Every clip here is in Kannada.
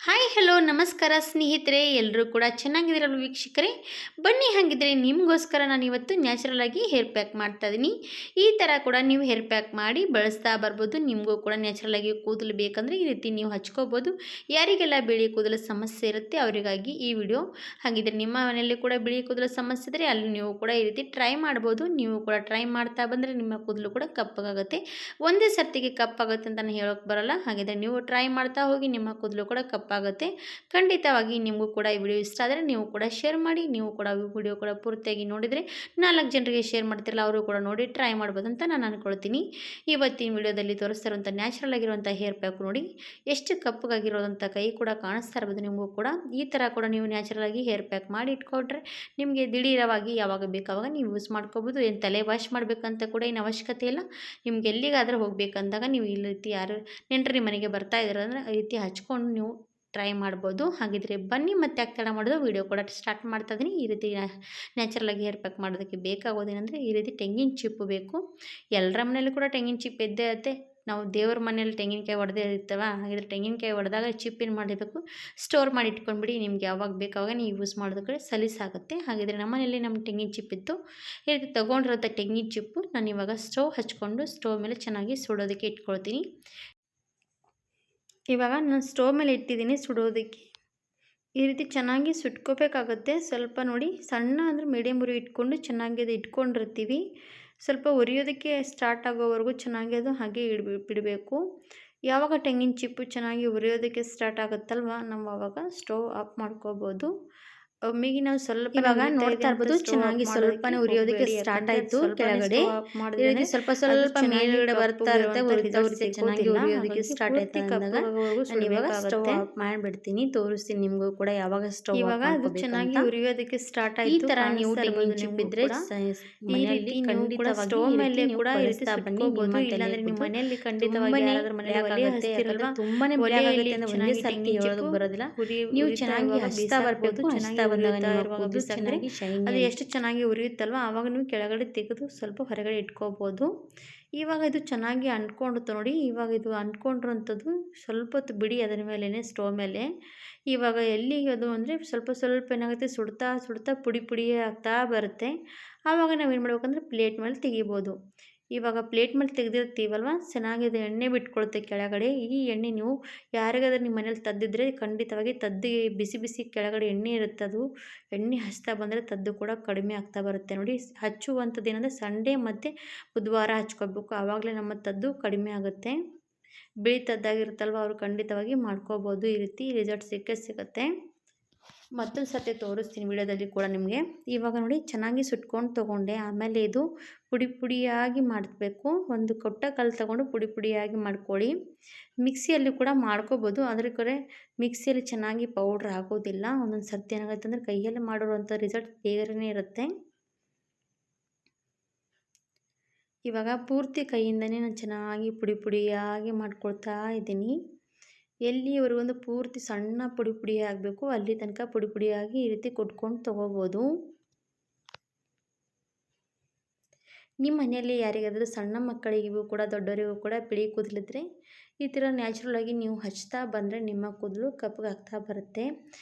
ಹಾಯ್ ಹಲೋ ನಮಸ್ಕಾರ ಸ್ನೇಹಿತರೆ, ಎಲ್ಲರೂ ಕೂಡ ಚೆನ್ನಾಗಿದ್ದೀರಲ್ವ ವೀಕ್ಷಕರೇ? ಬನ್ನಿ ಹಾಗಿದ್ರೆ ನಿಮಗೋಸ್ಕರ ನಾನು ಇವತ್ತು ನ್ಯಾಚುರಲ್ ಆಗಿ ಹೇರ್ ಪ್ಯಾಕ್ ಮಾಡ್ತಾ ಇದ್ದೀನಿ. ಈ ಥರ ಕೂಡ ನೀವು ಹೇರ್ ಪ್ಯಾಕ್ ಮಾಡಿ ಬಳಸ್ತಾ ಬರ್ಬೋದು. ನಿಮಗೂ ಕೂಡ ನ್ಯಾಚುರಲ್ ಆಗಿ ಕೂದಲು ಬೇಕಂದರೆ ಈ ರೀತಿ ನೀವು ಹಚ್ಕೋಬೋದು. ಯಾರಿಗೆಲ್ಲ ಬಿಳಿ ಕೂದಲು ಸಮಸ್ಯೆ ಇರುತ್ತೆ ಅವರಿಗಾಗಿ ಈ ವಿಡಿಯೋ. ಹಾಗಿದ್ರೆ ನಿಮ್ಮ ಮನೆಯಲ್ಲಿ ಕೂಡ ಬಿಳಿ ಕೂದಲು ಸಮಸ್ಯೆ ಇದ್ದರೆ ಅಲ್ಲಿ ನೀವು ಕೂಡ ಈ ರೀತಿ ಟ್ರೈ ಮಾಡ್ಬೋದು. ನೀವು ಕೂಡ ಟ್ರೈ ಮಾಡ್ತಾ ಬಂದರೆ ನಿಮ್ಮ ಕೂದಲು ಕೂಡ ಕಪ್ಪಗಾಗುತ್ತೆ. ಒಂದೇ ಸರ್ತಿಗೆ ಕಪ್ಪಾಗುತ್ತೆ ಅಂತ ನಾನು ಹೇಳೋಕ್ಕೆ ಬರೋಲ್ಲ. ಹಾಗಿದ್ರೆ ನೀವು ಟ್ರೈ ಮಾಡ್ತಾ ಹೋಗಿ, ನಿಮ್ಮ ಕೂದಲು ಕೂಡ ಕಪ್ಪಾಗುತ್ತೆ. ಖಂಡಿತವಾಗಿ ನಿಮಗೂ ಕೂಡ ಈ ವಿಡಿಯೋ ಇಷ್ಟ ಆದರೆ ನೀವು ಕೂಡ ಶೇರ್ ಮಾಡಿ. ನೀವು ಕೂಡ ಈ ವಿಡಿಯೋ ಕೂಡ ಪೂರ್ತಿಯಾಗಿ ನೋಡಿದರೆ 4 ಜನರಿಗೆ ಶೇರ್ ಮಾಡ್ತಿರಲ್ಲ, ಅವರು ಕೂಡ ನೋಡಿ ಟ್ರೈ ಮಾಡ್ಬೋದು ಅಂತ ನಾನು ಅಂದ್ಕೊಳ್ತೀನಿ. ಇವತ್ತಿನ ವಿಡಿಯೋದಲ್ಲಿ ತೋರಿಸ್ತಿರುವಂಥ ನ್ಯಾಚುರಲ್ ಆಗಿರುವಂಥ ಹೇರ್ ಪ್ಯಾಕ್ ನೋಡಿ ಎಷ್ಟು ಕಪ್ಪಗಾಗಿರೋದಂಥ ಕೈ ಕೂಡ ಕಾಣಿಸ್ತಾ ಇರ್ಬೋದು ನಿಮಗೂ ಕೂಡ. ಈ ಥರ ಕೂಡ ನೀವು ನ್ಯಾಚುರಲ್ ಆಗಿ ಹೇರ್ ಪ್ಯಾಕ್ ಮಾಡಿ ಇಟ್ಕೊಂಡ್ರೆ ನಿಮಗೆ ದಿಢೀರವಾಗಿ ಯಾವಾಗ ಬೇಕಾವಾಗ ನೀವು ಯೂಸ್ ಮಾಡ್ಕೋಬೋದು. ಏನು ತಲೆ ವಾಶ್ ಮಾಡಬೇಕಂತ ಕೂಡ ಏನು ಅವಶ್ಯಕತೆ ಇಲ್ಲ. ನಿಮ್ಗೆ ಎಲ್ಲಿಗಾದರೂ ಹೋಗಬೇಕಂದಾಗ ನೀವು ಈ ರೀತಿ ಯಾರು ನೆಂಟರು ನಿಮ್ಮ ಮನೆಗೆ ಬರ್ತಾ ಇದ್ದಾರೆ ಅಂದರೆ ಈ ರೀತಿ ಹಚ್ಕೊಂಡು ನೀವು ಟ್ರೈ ಮಾಡ್ಬೋದು. ಹಾಗಿದ್ರೆ ಬನ್ನಿ ಮತ್ತೆ ಯಾಕೆ ತಡ ಮಾಡೋದು, ವಿಡಿಯೋ ಕೂಡ ಸ್ಟಾರ್ಟ್ ಮಾಡ್ತಾ ಇದ್ದೀನಿ. ಈ ರೀತಿ ನ್ಯಾಚುರಲಾಗಿ ಹೇರ್ ಪ್ಯಾಕ್ ಮಾಡೋದಕ್ಕೆ ಬೇಕಾಗೋದೇನೆಂದರೆ ಈ ರೀತಿ ತೆಂಗಿನ ಚಿಪ್ಪು ಬೇಕು. ಎಲ್ಲರ ಮನೇಲಿ ಕೂಡ ತೆಂಗಿನ ಚಿಪ್ಪು ಇದ್ದೇ ಇರುತ್ತೆ. ನಾವು ದೇವ್ರ ಮನೇಲಿ ತೆಂಗಿನಕಾಯಿ ಹೊಡೆದೇ ಇರ್ತವೆ. ಹಾಗಿದ್ರೆ ತೆಂಗಿನಕಾಯಿ ಹೊಡೆದಾಗ ಚಿಪ್ಪಿನ ಮಾಡಬೇಕು, ಸ್ಟೋರ್ ಮಾಡಿ ಇಟ್ಕೊಂಡ್ಬಿಡಿ. ನಿಮ್ಗೆ ಯಾವಾಗ ಬೇಕಾವಾಗ ನೀವು ಯೂಸ್ ಮಾಡೋದಕ್ಕೆ ಸಲೀಸಾಗುತ್ತೆ. ಹಾಗಿದ್ರೆ ನಮ್ಮ ಮನೆಯಲ್ಲಿ ನಮ್ಮ ತೆಂಗಿನ ಚಿಪ್ಪಿತ್ತು. ಈ ರೀತಿ ತೊಗೊಂಡಿರೋಂಥ ತೆಂಗಿನ ಚಿಪ್ಪು ನಾನು ಇವಾಗ ಸ್ಟವ್ ಹಚ್ಕೊಂಡು ಸ್ಟವ್ ಮೇಲೆ ಚೆನ್ನಾಗಿ ಸುಡೋದಕ್ಕೆ ಇಟ್ಕೊಳ್ತೀನಿ. ಇವಾಗ ನಾನು ಸ್ಟವ್ ಮೇಲೆ ಇಟ್ಟಿದ್ದೀನಿ ಸುಡೋದಕ್ಕೆ. ಈ ರೀತಿ ಚೆನ್ನಾಗಿ ಸುಟ್ಕೋಬೇಕಾಗುತ್ತೆ. ಸ್ವಲ್ಪ ನೋಡಿ, ಸಣ್ಣ ಅಂದರೆ ಮೀಡಿಯಮ್ ಉರಿ ಇಟ್ಕೊಂಡು ಚೆನ್ನಾಗಿ ಅದು ಇಟ್ಕೊಂಡಿರ್ತೀವಿ. ಸ್ವಲ್ಪ ಉರಿಯೋದಕ್ಕೆ ಸ್ಟಾರ್ಟ್ ಆಗೋವರೆಗೂ ಚೆನ್ನಾಗಿ ಅದು ಹಾಗೆ ಬಿಡಬೇಕು. ಯಾವಾಗ ತೆಂಗಿನ ಚಿಪ್ಪು ಚೆನ್ನಾಗಿ ಉರಿಯೋದಕ್ಕೆ ಸ್ಟಾರ್ಟ್ ಆಗುತ್ತಲ್ವ, ನಾವು ಆವಾಗ ಸ್ಟವ್ ಆಫ್ ಮಾಡ್ಕೋಬೋದು. ಒಮ್ಮೆಗೆ ನಾವು ಸ್ವಲ್ಪ ಇವಾಗ ನೋಡ್ತಾ ಇರ್ಬೋದು, ಚೆನ್ನಾಗಿ ಸ್ವಲ್ಪನೇ ಉರಿಯೋದಕ್ಕೆ ಸ್ಟಾರ್ಟ್ ಆಯಿತು. ಕೆಳಗಡೆ ಸ್ವಲ್ಪ ಸ್ವಲ್ಪ ಮೇಲ್ಗಡೆ ಬರ್ತಾ ಇರುತ್ತೆ, ಚೆನ್ನಾಗಿ ಉರಿಯೋದಕ್ಕೆ ಸ್ಟಾರ್ಟ್ ಆಯ್ತು ಅಂದಾಗ ನಾನು ಇವಾಗ ಸ್ಟವ್ ಆಫ್ ಮಾಡಿಬಿಡ್ತೀನಿ. ತೋರಿಸ್ತೀನಿ ನಿಮಗೂ ಕೂಡ ಯಾವಾಗ ಸ್ಟವ್ ಇವಾಗ ಅದು ಚೆನ್ನಾಗಿ ಉರಿಯೋದಕ್ಕೆ ಸ್ಟಾರ್ಟ್ ಆಯಿತು. ಈ ತರ ನೀವು ತೆಂಗಿನ ಚಿಪ್ಪು ಇದ್ರೆ ಮನೆಯಲ್ಲಿ ಖಂಡಿತವಾಗಿ ಸ್ಟವ್ ಮೇಲೆ ಕೂಡ ಇರಿಸ್ತಾ ಬನ್ನಿ. ಇಲ್ಲಾಂದ್ರೆ ನಿಮ್ಮ ಮನೆಯಲ್ಲಿ ಖಂಡಿತವಾಗಿ ಯಾರಾದ್ರೂ ಮನೆಯಲ್ಲಿ ಹಚ್ತಿರಲ್ವಾ, ತುಂಬಾನೇ ಬೆಳೆ ಆಗುತ್ತೆ ಅಂತ ಒಂದೇ ಸರ್ತಿ ಹೇಳೋದಕ್ಕೆ ಬರೋದಿಲ್ಲ. ನೀವು ಚೆನ್ನಾಗಿ ಹಚ್ತಾ ಬರಬೇಕು. ಹಚ್ತಾ ಅದು ಎಷ್ಟು ಚೆನ್ನಾಗಿ ಉರಿಯುತ್ತಲ್ವ ಆವಾಗ ನೀವು ಕೆಳಗಡೆ ತೆಗೆದು ಸ್ವಲ್ಪ ಹೊರಗಡೆ ಇಟ್ಕೋಬೋದು. ಇವಾಗ ಇದು ಚೆನ್ನಾಗಿ ಅಂಟ್ಕೊಂಡಿತ್ತು ನೋಡಿ. ಇವಾಗ ಇದು ಅಂಟ್ಕೊಂಡಿರೋಂಥದ್ದು ಸ್ವಲ್ಪ ಹೊತ್ತು ಬಿಡಿ ಅದರ ಮೇಲೇ, ಸ್ಟವ್ ಮೇಲೆ. ಇವಾಗ ಎಲ್ಲಿಗೆ ಅದು ಅಂದರೆ ಸ್ವಲ್ಪ ಸ್ವಲ್ಪ ಏನಾಗುತ್ತೆ, ಸುಡ್ತಾ ಸುಡ್ತಾ ಪುಡಿ ಪುಡಿ ಆಗ್ತಾ ಬರುತ್ತೆ. ಆವಾಗ ನಾವೇನು ಮಾಡ್ಬೇಕಂದ್ರೆ ಪ್ಲೇಟ್ ಮೇಲೆ ತೆಗಿಬೋದು. ಇವಾಗ ಪ್ಲೇಟ್ ಮೇಲೆ ತೆಗೆದಿರ್ತೀವಲ್ವ, ಚೆನ್ನಾಗಿದೆ ಎಣ್ಣೆ ಬಿಟ್ಕೊಳುತ್ತೆ ಕೆಳಗಡೆ. ಈ ಎಣ್ಣೆ ನೀವು ಯಾರಿಗಾದ್ರೂ ನಿಮ್ಮ ಮನೇಲಿ ತದ್ದಿದ್ರೆ ಖಂಡಿತವಾಗಿ ತದ್ದು ಬಿಸಿ ಬಿಸಿ ಕೆಳಗಡೆ ಎಣ್ಣೆ ಇರುತ್ತೆ, ಅದು ಎಣ್ಣೆ ಹಚ್ತಾ ಬಂದರೆ ತದ್ದು ಕೂಡ ಕಡಿಮೆ ಆಗ್ತಾ ಬರುತ್ತೆ ನೋಡಿ. ಹಚ್ಚುವಂಥದ್ದು ಏನಂದರೆ ಸಂಡೇ ಮತ್ತು ಬುಧವಾರ ಹಚ್ಕೋಬೇಕು, ಆವಾಗಲೇ ನಮ್ಮ ತದ್ದು ಕಡಿಮೆ ಆಗುತ್ತೆ. ಬಿಳಿ ತದ್ದಾಗಿರುತ್ತಲ್ವ ಅವರು ಖಂಡಿತವಾಗಿ ಮಾಡ್ಕೋಬೋದು. ಈ ರೀತಿ ರಿಸಲ್ಟ್ ಸಿಗುತ್ತೆ. ಮತ್ತೊಂದು ಸರ್ತಿ ತೋರಿಸ್ತೀನಿ ವಿಡಿಯೋದಲ್ಲಿ ಕೂಡ ನಿಮಗೆ. ಇವಾಗ ನೋಡಿ ಚೆನ್ನಾಗಿ ಸುಟ್ಕೊಂಡು ತೊಗೊಂಡೆ. ಆಮೇಲೆ ಇದು ಪುಡಿ ಪುಡಿಯಾಗಿ ಮಾಡಬೇಕು. ಒಂದು ಕೊಟ್ಟ ಕಲ್ಲು ತೊಗೊಂಡು ಪುಡಿ ಪುಡಿಯಾಗಿ ಮಾಡ್ಕೊಳ್ಳಿ. ಮಿಕ್ಸಿಯಲ್ಲಿ ಕೂಡ ಮಾಡ್ಕೋಬೋದು, ಅದ್ರ ಕಡೆ ಮಿಕ್ಸಿಯಲ್ಲಿ ಚೆನ್ನಾಗಿ ಪೌಡ್ರ್ ಆಗೋದಿಲ್ಲ. ಒಂದೊಂದು ಸರ್ತಿ ಏನಾಗುತ್ತೆ ಅಂದರೆ ಕೈಯಲ್ಲಿ ಮಾಡಿರುವಂಥ ರಿಸಲ್ಟ್ ಬೇಗನೆ ಇರುತ್ತೆ. ಇವಾಗ ಪೂರ್ತಿ ಕೈಯಿಂದನೇ ನಾನು ಚೆನ್ನಾಗಿ ಪುಡಿ ಪುಡಿಯಾಗಿ ಮಾಡ್ಕೊಳ್ತಾ ಇದ್ದೀನಿ. ಎಲ್ಲಿವರೆಗೊಂದು ಪೂರ್ತಿ ಸಣ್ಣ ಪುಡಿ ಪುಡಿ ಆಗಬೇಕು ಅಲ್ಲಿ ತನಕ ಪುಡಿ ಪುಡಿಯಾಗಿ ಈ ರೀತಿ ಕೊಟ್ಕೊಂಡು ತೊಗೋಬೋದು. ನಿಮ್ಮ ಮನೆಯಲ್ಲಿ ಯಾರಿಗಾದರೂ ಸಣ್ಣ ಮಕ್ಕಳಿಗೂ ಕೂಡ ದೊಡ್ಡವರಿಗೂ ಕೂಡ ಬಿಳಿ ಕೂದಲಿದ್ರೆ ಈ ಥರ ನ್ಯಾಚುರಲಾಗಿ ನೀವು ಹಚ್ತಾ ಬಂದರೆ ನಿಮ್ಮ ಕೂದಲು ಕಪ್ಪಗಾಗ್ತಾ ಬರುತ್ತೆ.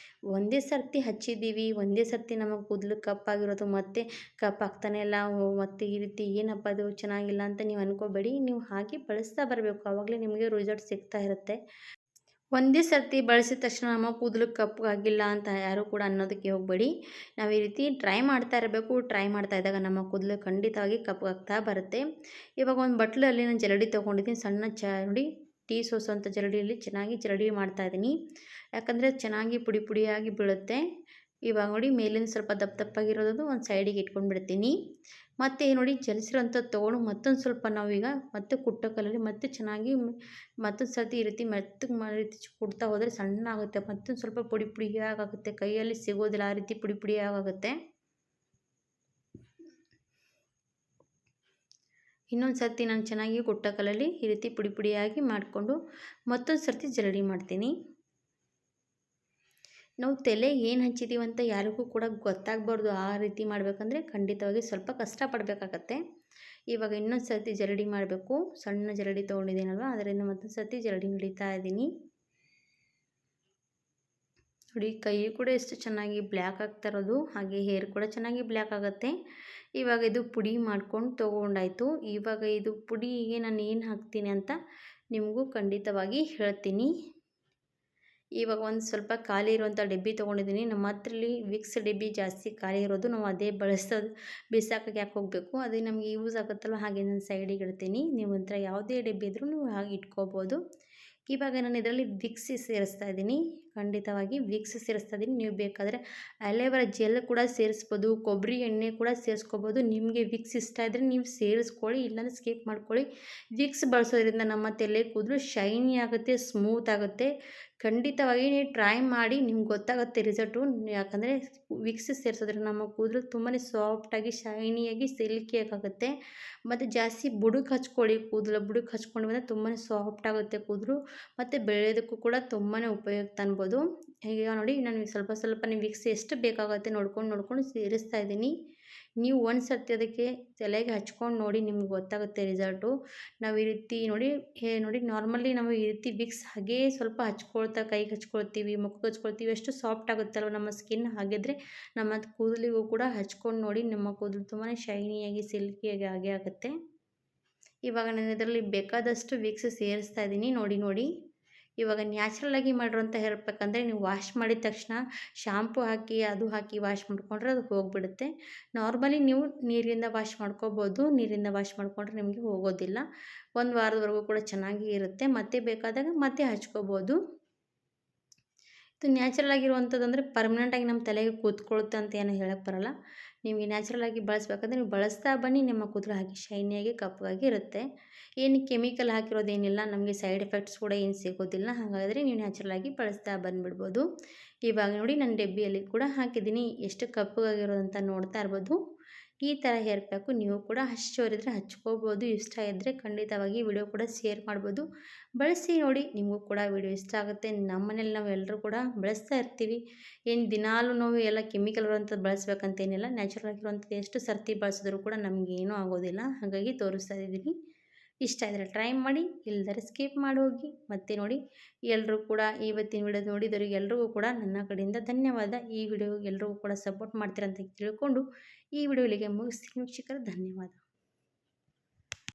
ಒಂದೇ ಸರ್ತಿ ಹಚ್ಚಿದ್ದೀವಿ, ಒಂದೇ ಸರ್ತಿ ನಮ್ಮ ಕೂದಲು ಕಪ್ಪಾಗಿರೋದು ಮತ್ತೆ ಕಪ್ಪಾಗ್ತಾನೆ ಇಲ್ಲ, ಮತ್ತು ಈ ರೀತಿ ಏನಪ್ಪ ಅದು ಚೆನ್ನಾಗಿಲ್ಲ ಅಂತ ನೀವು ಅಂದ್ಕೋಬೇಡಿ. ನೀವು ಹಾಗೆ ಬಳಸ್ತಾ ಬರಬೇಕು, ಆವಾಗಲೇ ನಿಮಗೆ ರಿಸಲ್ಟ್ ಸಿಗ್ತಾ ಇರುತ್ತೆ. ಒಂದೇ ಸರ್ತಿ ಬಳಸಿದ ತಕ್ಷಣ ನಮ್ಮ ಕೂದಲು ಕಪ್ಪಗಾಗಿಲ್ಲ ಅಂತ ಯಾರೂ ಕೂಡ ಅನ್ನೋದಕ್ಕೆ ಹೋಗಬೇಡಿ. ನಾವು ಈ ರೀತಿ ಟ್ರೈ ಮಾಡ್ತಾ ಇರಬೇಕು. ಟ್ರೈ ಮಾಡ್ತಾ ಇದ್ದಾಗ ನಮ್ಮ ಕೂದಲು ಖಂಡಿತವಾಗಿ ಕಪ್ಪಗಾಗ್ತಾ ಬರುತ್ತೆ. ಇವಾಗ ಒಂದು ಬಟ್ಲಲ್ಲಿ ನಾನು ಜರಡಿ ತೊಗೊಂಡಿದ್ದೀನಿ, ಸಣ್ಣ ನೋಡಿ ಟೀ ಸೋಸೋಂಥ ಜರಡಿಯಲ್ಲಿ ಚೆನ್ನಾಗಿ ಜರಡಿ ಮಾಡ್ತಾಯಿದ್ದೀನಿ. ಯಾಕಂದರೆ ಚೆನ್ನಾಗಿ ಪುಡಿ ಪುಡಿಯಾಗಿ ಬೀಳುತ್ತೆ. ಇವಾಗ ನೋಡಿ ಮೇಲಿಂದ ಸ್ವಲ್ಪ ದಪ್ಪ ದಪ್ಪಾಗಿರೋದು ಒಂದು ಸೈಡಿಗೆ ಇಟ್ಕೊಂಡು ಬಿಡ್ತೀನಿ. ಮತ್ತು ನೋಡಿ ಜಲಿಸಿರೋಂಥದ್ದು ತೊಗೊಂಡು ಮತ್ತೊಂದು ಸ್ವಲ್ಪ ನಾವೀಗ ಮತ್ತೆ ಕುಟ್ಟೋ ಕಲ್ಲಲ್ಲಿ ಮತ್ತೆ ಚೆನ್ನಾಗಿ ಮತ್ತೊಂದು ಸರ್ತಿ ಈ ರೀತಿ ಮೆತ್ತಗೆ ರೀತಿ ಕುಡ್ತಾ ಹೋದರೆ ಸಣ್ಣ ಆಗುತ್ತೆ. ಮತ್ತೊಂದು ಸ್ವಲ್ಪ ಪುಡಿ ಪುಡಿಯಾಗುತ್ತೆ, ಕೈಯಲ್ಲಿ ಸಿಗೋದಿಲ್ಲ, ಆ ರೀತಿ ಪುಡಿ ಪುಡಿಯಾಗುತ್ತೆ. ಇನ್ನೊಂದು ಸರ್ತಿ ನಾನು ಚೆನ್ನಾಗಿ ಕುಟ್ಟೋ ಕಲ್ಲಲ್ಲಿ ಈ ರೀತಿ ಪುಡಿ ಪುಡಿಯಾಗಿ ಮಾಡಿಕೊಂಡು ಮತ್ತೊಂದು ಸರ್ತಿ ಜರಡಿ ಮಾಡ್ತೀನಿ. ನಾವು ತಲೆ ಏನು ಹಚ್ಚಿದ್ದೀವಿ ಅಂತ ಯಾರಿಗೂ ಕೂಡ ಗೊತ್ತಾಗಬಾರ್ದು. ಆ ರೀತಿ ಮಾಡಬೇಕಂದ್ರೆ ಖಂಡಿತವಾಗಿ ಸ್ವಲ್ಪ ಕಷ್ಟಪಡಬೇಕಾಗತ್ತೆ. ಇವಾಗ ಇನ್ನೊಂದು ಸರ್ತಿ ಜರಡಿ ಮಾಡಬೇಕು. ಸಣ್ಣ ಜರಡಿ ತೊಗೊಂಡಿದ್ದೀನಲ್ವ, ಅದರಿಂದ ಮತ್ತೊಂದು ಸರ್ತಿ ಜರಡಿ ಹಿಡಿತಾ ಇದ್ದೀನಿ. ನೋಡಿ ಕೈ ಕೂಡ ಎಷ್ಟು ಚೆನ್ನಾಗಿ ಬ್ಲ್ಯಾಕ್ ಆಗ್ತಾ ಇರೋದು, ಹಾಗೆ ಹೇರ್ ಕೂಡ ಚೆನ್ನಾಗಿ ಬ್ಲ್ಯಾಕ್ ಆಗುತ್ತೆ. ಇವಾಗ ಇದು ಪುಡಿ ಮಾಡ್ಕೊಂಡು ತೊಗೊಂಡಾಯಿತು. ಇವಾಗ ಇದು ಪುಡಿಗೆ ನಾನು ಏನು ಹಾಕ್ತೀನಿ ಅಂತ ನಿಮಗೂ ಖಂಡಿತವಾಗಿ ಹೇಳ್ತೀನಿ. ಇವಾಗ ಒಂದು ಸ್ವಲ್ಪ ಖಾಲಿ ಇರುವಂಥ ಡಬ್ಬಿ ತೊಗೊಂಡಿದ್ದೀನಿ. ನಮ್ಮ ಹತ್ರಲ್ಲಿ ವಿಕ್ಸ್ ಡಬ್ಬಿ ಜಾಸ್ತಿ ಖಾಲಿ ಇರೋದು, ನಾವು ಅದೇ ಬಳಸೋದು, ಬಿಸಾಕೋಕೆ ಯಾಕೆ ಹೋಗಬೇಕು, ಅದೇ ನಮಗೆ ಯೂಸ್ ಆಗುತ್ತಲ್ಲ, ಹಾಗೆ ನಾನು ಸೈಡಿಗೆ ಇಡ್ತೀನಿ. ನೀವು ಒಂಥರ ಯಾವುದೇ ಡಬ್ಬಿ ಇದ್ರೂ ನೀವು ಹಾಗೆ ಇಟ್ಕೋಬೋದು. ಇವಾಗ ನಾನು ಇದರಲ್ಲಿ ವಿಕ್ಸ್ ಸೇರಿಸ್ತಾ ಇದ್ದೀನಿ. ಖಂಡಿತವಾಗಿ ವಿಕ್ಸ್ ಸೇರಿಸ್ತಾ ಇದ್ದೀನಿ. ನೀವು ಬೇಕಾದರೆ ಅಲೋವೆರಾ ಜೆಲ್ ಕೂಡ ಸೇರಿಸ್ಬೋದು, ಕೊಬ್ಬರಿ ಎಣ್ಣೆ ಕೂಡ ಸೇರಿಸ್ಕೋಬೋದು. ನಿಮಗೆ ವಿಕ್ಸ್ ಇಷ್ಟ ಇದ್ದರೆ ನೀವು ಸೇರಿಸ್ಕೊಳ್ಳಿ, ಇಲ್ಲಾಂದರೆ ಸ್ಕಿಪ್ ಮಾಡ್ಕೊಳ್ಳಿ. ವಿಕ್ಸ್ ಬಳಸೋದ್ರಿಂದ ನಮ್ಮ ತಲೆ ಕೂದಲು ಶೈನಿ ಆಗುತ್ತೆ, ಸ್ಮೂತ್ ಆಗುತ್ತೆ. ಖಂಡಿತವಾಗಿ ನೀವು ಟ್ರೈ ಮಾಡಿ, ನಿಮ್ಗೆ ಗೊತ್ತಾಗುತ್ತೆ ರಿಸಲ್ಟು. ಯಾಕಂದರೆ ವಿಕ್ಸ್ ಸೇರಿಸೋದ್ರಿಂದ ನಮ್ಮ ಕೂದಲು ತುಂಬಾ ಸಾಫ್ಟಾಗಿ, ಶೈನಿಯಾಗಿ, ಸಿಲ್ಕಿಯಾಗುತ್ತೆ. ಮತ್ತು ಜಾಸ್ತಿ ಬುಡಕ್ಕೆ ಹಚ್ಕೊಳ್ಳಿ ಕೂದಲು. ಬುಡಕ್ಕೆ ಹಚ್ಕೊಂಡು ಬಂದರೆ ತುಂಬಾ ಸಾಫ್ಟ್ ಆಗುತ್ತೆ ಕೂದಲು, ಮತ್ತು ಬೆಳೆಯೋದಕ್ಕೂ ಕೂಡ ತುಂಬಾ ಉಪಯುಕ್ತ ಅನ್ಬೋದು. ಈಗ ನೋಡಿ ನಾನು ಸ್ವಲ್ಪ ನೀವು ವಿಕ್ಸ್ ಎಷ್ಟು ಬೇಕಾಗುತ್ತೆ ನೋಡ್ಕೊಂಡು ಸೇರಿಸ್ತಾ ಇದ್ದೀನಿ. ನೀವು ಒಂದು ಸರ್ತಿ ಅದಕ್ಕೆ ತಲೆಗೆ ಹಚ್ಕೊಂಡು ನೋಡಿ, ನಿಮ್ಗೆ ಗೊತ್ತಾಗುತ್ತೆ ರಿಸಲ್ಟು. ನಾವು ಈ ರೀತಿ ನೋಡಿ ನಾರ್ಮಲಿ ನಾವು ಈ ರೀತಿ ವಿಕ್ಸ್ ಹಾಗೇ ಸ್ವಲ್ಪ ಹಚ್ಕೊಳ್ತಾ ಕೈಗೆ ಹಚ್ಕೊಳ್ತೀವಿ, ಮುಖಕ್ಕೆ ಹಚ್ಕೊಳ್ತೀವಿ, ಎಷ್ಟು ಸಾಫ್ಟ್ ಆಗುತ್ತಲ್ವ ನಮ್ಮ ಸ್ಕಿನ್. ಹಾಗಿದ್ರೆ ನಮ್ಮ ಕೂದಲಿಗೂ ಕೂಡ ಹಚ್ಕೊಂಡು ನೋಡಿ, ನಮ್ಮ ಕೂದಲು ತುಂಬಾ ಶೈನಿಯಾಗಿ, ಸಿಲ್ಕಿಯಾಗಿ ಹಾಗೆ ಆಗುತ್ತೆ. ಇವಾಗ ನಾನು ಇದರಲ್ಲಿ ಬೇಕಾದಷ್ಟು ವಿಕ್ಸ್ ಸೇರಿಸ್ತಾ ಇದ್ದೀನಿ. ನೋಡಿ ಇವಾಗ ನ್ಯಾಚುರಲಾಗಿ ಮಾಡಿರೋಂಥ ಹೇರ್ ಪ್ಯಾಕ್ ಅಂದರೆ ನೀವು ವಾಶ್ ಮಾಡಿದ ತಕ್ಷಣ ಶಾಂಪು ಹಾಕಿ ಅದು ಹಾಕಿ ವಾಶ್ ಮಾಡಿಕೊಂಡ್ರೆ ಅದು ಹೋಗಿಬಿಡುತ್ತೆ. ನಾರ್ಮಲಿ ನೀವು ನೀರಿಂದ ವಾಶ್ ಮಾಡ್ಕೋಬೋದು. ನೀರಿಂದ ವಾಶ್ ಮಾಡಿಕೊಂಡ್ರೆ ನಿಮಗೆ ಹೋಗೋದಿಲ್ಲ. ಒಂದು ವಾರದವರೆಗೂ ಕೂಡ ಚೆನ್ನಾಗಿ ಇರುತ್ತೆ. ಮತ್ತೆ ಬೇಕಾದಾಗ ಮತ್ತೆ ಹಚ್ಕೋಬೋದು. ಇದು ನ್ಯಾಚುರಲ್ ಆಗಿರುವಂಥದ್ದು ಅಂದರೆ ಪರ್ಮನೆಂಟಾಗಿ ನಮ್ಮ ತಲೆಗೆ ಕೂತ್ಕೊಳ್ಳುತ್ತೆ ಅಂತ ಏನು ಹೇಳಕ್ಕೆ ಬರಲ್ಲ. ನಿಮಗೆ ನ್ಯಾಚುರಲಾಗಿ ಬಳಸಬೇಕಂದ್ರೆ ನೀವು ಬಳಸ್ತಾ ಬನ್ನಿ, ನಿಮ್ಮ ಕೂದಲು ಹಾಗೆ ಶೈನಿಯಾಗಿ ಕಪ್ಪಗಾಗಿ ಇರುತ್ತೆ. ಏನು ಕೆಮಿಕಲ್ ಹಾಕಿರೋದೇನಿಲ್ಲ, ನಮಗೆ ಸೈಡ್ ಎಫೆಕ್ಟ್ಸ್ ಕೂಡ ಏನು ಸಿಗೋದಿಲ್ಲ. ಹಾಗಾದರೆ ನೀವು ನ್ಯಾಚುರಲಾಗಿ ಬಳಸ್ತಾ ಬಂದುಬಿಡ್ಬೋದು. ಇವಾಗ ನೋಡಿ ನಾನು ಡಬ್ಬಿಯಲ್ಲಿ ಕೂಡ ಹಾಕಿದ್ದೀನಿ. ಎಷ್ಟು ಕಪ್ಪಗಾಗಿರೋದಂತ ನೋಡ್ತಾ ಇರ್ಬೋದು. ಈ ಥರ ಹೇರ್ ಪ್ಯಾಕು ನೀವು ಕೂಡ ಹಚ್ಚೋರಿದ್ರೆ ಹಚ್ಕೋಬೋದು. ಇಷ್ಟ ಇದ್ದರೆ ಖಂಡಿತವಾಗಿ ವಿಡಿಯೋ ಕೂಡ ಶೇರ್ ಮಾಡ್ಬೋದು. ಬಳಸಿ ನೋಡಿ, ನಿಮಗೂ ಕೂಡ ವಿಡಿಯೋ ಇಷ್ಟ ಆಗುತ್ತೆ. ನಮ್ಮ ಮನೇಲಿ ನಾವು ಎಲ್ಲರೂ ಕೂಡ ಬಳಸ್ತಾ ಇರ್ತೀವಿ. ಏನು ದಿನಾಲೂ ನಾವು ಎಲ್ಲ ಕೆಮಿಕಲ್ ಇರುವಂಥದ್ದು ಬಳಸ್ಬೇಕಂತೇನಿಲ್ಲ. ನ್ಯಾಚುರಲ್ ಆಗಿರುವಂಥದ್ದು ಎಷ್ಟು ಸರ್ತಿ ಬಳಸಿದ್ರು ಕೂಡ ನಮಗೇನೂ ಆಗೋದಿಲ್ಲ. ಹಾಗಾಗಿ ತೋರಿಸ್ತಾ ಇದ್ದೀನಿ. ಇಷ್ಟ ಇದ್ದರೆ ಟ್ರೈ ಮಾಡಿ, ಇಲ್ಲದರೆ ಸ್ಕಿಪ್ ಮಾಡಿ ಹೋಗಿ. ಮತ್ತು ನೋಡಿ ಎಲ್ಲರೂ ಕೂಡ ಇವತ್ತಿನ ವಿಡಿಯೋ ನೋಡಿದವರಿಗೆ ಎಲ್ರಿಗೂ ಕೂಡ ನನ್ನ ಕಡೆಯಿಂದ ಧನ್ಯವಾದ. ಈ ವಿಡಿಯೋ ಎಲ್ರಿಗೂ ಕೂಡ ಸಪೋರ್ಟ್ ಮಾಡ್ತೀರಂತ ತಿಳ್ಕೊಂಡು ಈ ವಿಡಿಯೋ ಇಲ್ಲಿಗೆ ಮುಗಿಸ್ತೀನಿ ವೀಕ್ಷಕರೇ. ಧನ್ಯವಾದ.